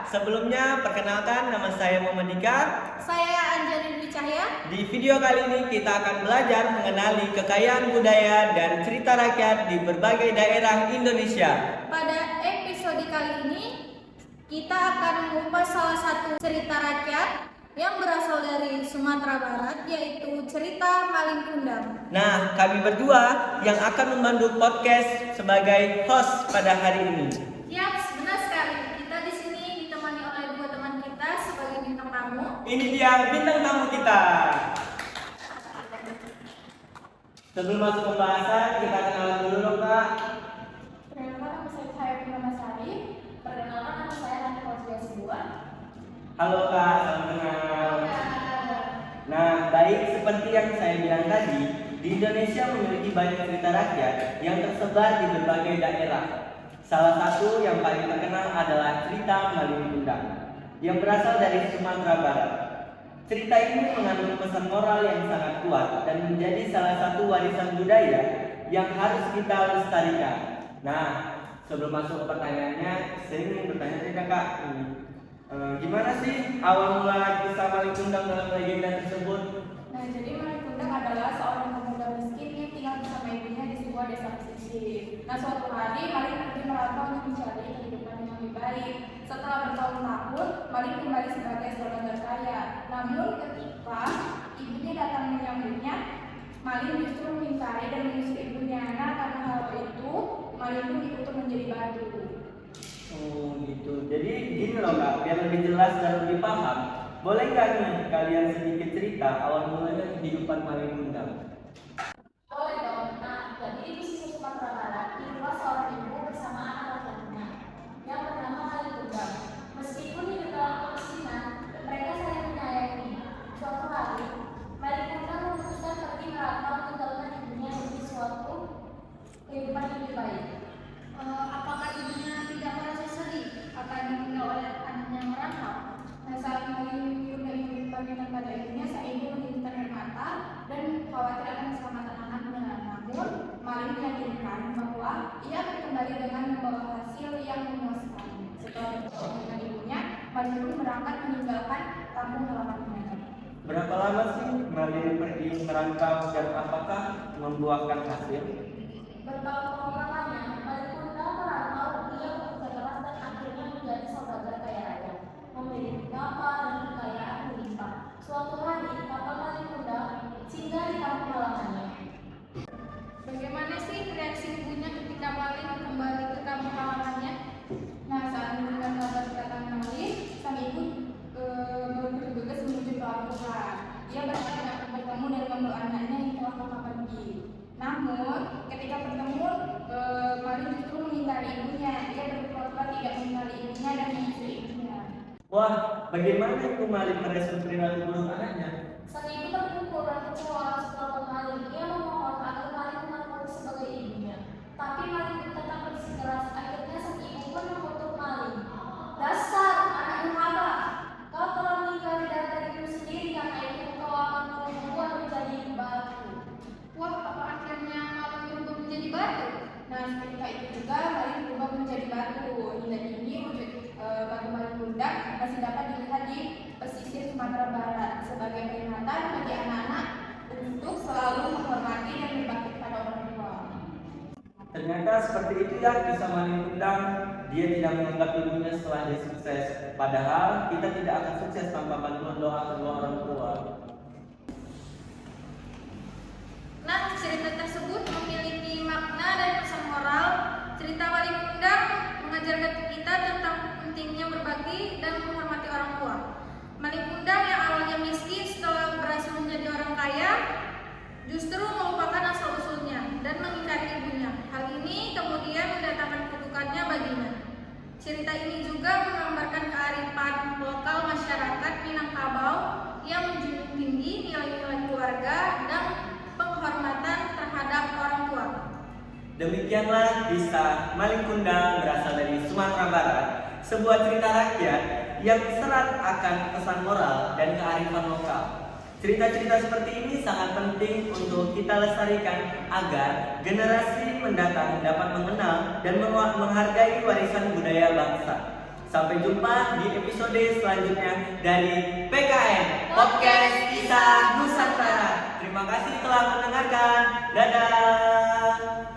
Sebelumnya, perkenalkan nama saya Muhammad Dika. Saya Anjani Dwi Cahya. Di video kali ini kita akan belajar mengenali kekayaan budaya dan cerita rakyat di berbagai daerah Indonesia. Pada episode kali ini, kita akan mengupas salah satu cerita rakyat yang berasal dari Sumatera Barat, yaitu cerita Malin Kundang. Nah, kami berdua yang akan membantu podcast sebagai host pada hari ini. Yap, benar sekali. Kita di sini ditemani oleh dua teman kita sebagai bintang tamu. Ini dia bintang tamu kita. Sebelum masuk pembahasan, kita kenalan dulu dong, Kak. Perkenalkan, nama saya Bima Sari. Perkenalkan, nama saya Nanti Fauzia Sibuan. Halo Kak, salam kenal. Nah, baik seperti yang saya bilang tadi, di Indonesia memiliki banyak cerita rakyat yang tersebar di berbagai daerah. Salah satu yang paling terkenal adalah cerita Malin Kundang yang berasal dari Sumatera Barat. Cerita ini mengandung pesan moral yang sangat kuat dan menjadi salah satu warisan budaya yang harus kita lestarikan. Nah, sebelum masuk ke pertanyaannya, saya ingin bertanya nih Kak, gimana sih awal mula kisah Malin Kundang dalam legenda tersebut? Nah, jadi Malin Kundang adalah seorang pemuda miskin yang tinggal bersama ibunya di sebuah desa pesisir. Nah, suatu hari Malin pergi merantau untuk mencari kehidupan yang lebih baik. Setelah bertahun-tahun, Malin kembali sebagai saudagar kaya. Namun, ketika ibunya datang menyambutnya, Malin justru mengingkari dan mengusir ibunya. Nah, karena hal itu, Malin pun dikutuk menjadi batu. Oh gitu. Jadi gini loh Kak, biar lebih jelas dan lebih paham, boleh nggak nih kalian sedikit cerita awal mulanya kehidupan Malin Kundang? Boleh dong. Nah, jadi di sisi Sumatera Barat, hiduplah seorang ibu bersama anak laki-lakinya yang bernama Malin Kundang. Meskipun hidup dalam kemiskinan, mereka saling menyayangi. Suatu hari, Malin Kundang memutuskan pergi merantau meninggalkan ibunya demi suatu kehidupan yang lebih baik. Apakah ibunya tidak merasa sedih akan ditinggal oleh anaknya yang merantau? Nah, saat Malin Kundang ingin berpamitan pada ibunya, sang ibu menghentikan air mata dan khawatir akan keselamatan anaknya. Namun, Malin meyakinkan bahwa ia akan kembali dengan membawa hasil yang memuaskan. Setelah bertemu dengan ibunya, Malin pun berangkat meninggalkan kampung halamannya. Berapa lama sih Malin pergi merantau dan apakah membuahkan hasil? Bertahun-tahun lamanya, Malin Kundang merantau, ia bekerja keras dan akhirnya menjadi saudagar kaya raya, memiliki kapal dan kekayaan berlimpah. Suatu hari, kapal Malin Kundang singgah di kampung halamannya. Bagaimana sih reaksi ibunya ketika Malin kembali ke kampung halamannya? Nah, saat mendengar kabar kedatangan Malin, sang ibu bergegas menuju pelabuhan. Ia berharap bertemu dan membawa anaknya yang telah lama pergi. Namun, ketika bertemu, Malin justru mengingkari ibunya. Ia berpura-pura tidak mengenali ibunya dan mengusir ibunya. Wah, bagaimana itu Malin merespon perilaku buruk anaknya? Sang ibu terpukul dan kecewa setelah Malin. Ia memohon agar Malin mengakui sebagai ibunya. Tapi Malin tetap bersikeras. Akhirnya sang ibu pun mengutuk Malin. Dasar anak durhaka! Kau telah mengingkari data dirimu sendiri, karena itu kau akan membuat menjadi batu. Wah, apa akhirnya Malin berubah menjadi batu? Nah, ketika itu juga Malin berubah menjadi batu. Hingga kini wujud batu Malin Kundang masih dapat dilihat di pesisir Sumatera Barat sebagai peringatan bagi anak-anak untuk selalu menghormati dan berbakti kepada orang tua. Ternyata seperti itu ya kisah Malin Kundang. Dia tidak menganggap ibunya setelah dia sukses. Padahal kita tidak akan sukses tanpa bantuan doa kedua orang tua. Nah, cerita tersebut memiliki makna dan pesan moral. Cerita Malin Kundang mengajarkan kita tentang pentingnya berbakti dan menghormati orang tua. Malin Kundang yang awalnya miskin setelah berhasil menjadi orang kaya, justru melupakan asal-usulnya dan mengingkari ibunya. Hal ini kemudian mendatangkan kutukannya baginya. Cerita ini juga menggambarkan kearifan lokal masyarakat Minangkabau yang menjunjung tinggi nilai-nilai keluarga dan penghormatan terhadap orang tua. Demikianlah kisah Malin Kundang berasal dari Sumatera Barat, sebuah cerita rakyat yang serat akan pesan moral dan kearifan lokal. Cerita-cerita seperti ini sangat penting untuk kita lestarikan agar generasi mendatang dapat mengenal dan menghargai warisan budaya bangsa. Sampai jumpa di episode selanjutnya dari PKN Podcast Kisah Nusantara. Terima kasih telah mendengarkan. Dadah.